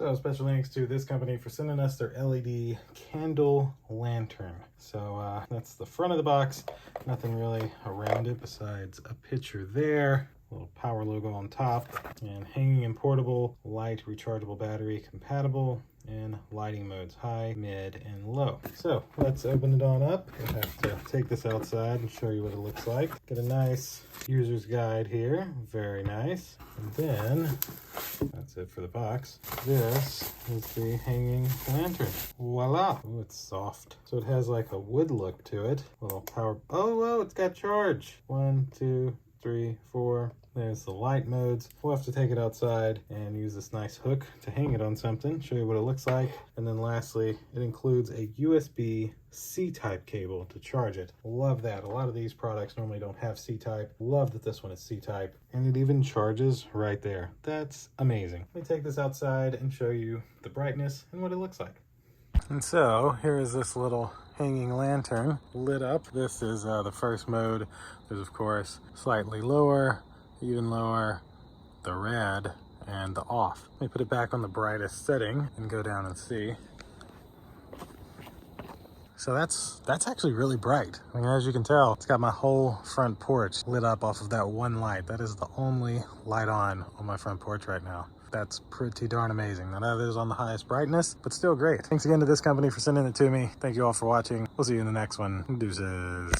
So special thanks to this company for sending us their LED candle lantern. So that's the front of the box. Nothing really around it besides a picture there. Little power logo on top, and hanging and portable, light rechargeable battery compatible, and lighting modes, high, mid, and low. So let's open it on up. We'll have to take this outside and show you what it looks like. Get a nice user's guide here, very nice. And then, that's it for the box. This is the hanging lantern. Voila! Ooh, it's soft. So it has like a wood look to it. Little power, oh, it's got charge. 1, 2, 3, 4. There's the light modes. We'll have to take it outside and use this nice hook to hang it on something, show you what it looks like. And then lastly, it includes a USB C-type cable to charge it. Love that. A lot of these products normally don't have C-type. Love that this one is C-type. And it even charges right there. That's amazing. Let me take this outside and show you the brightness and what it looks like. And so here is this little hanging lantern lit up. This is the first mode. There's of course slightly lower, even lower, the red, and the off. Let me put it back on the brightest setting and go down and see. So that's actually really bright. I mean, as you can tell, it's got my whole front porch lit up off of that one light. That is the only light on my front porch right now. That's pretty darn amazing. Now that is on the highest brightness, but still great. Thanks again to this company for sending it to me. Thank you all for watching. We'll see you in the next one. Deuces.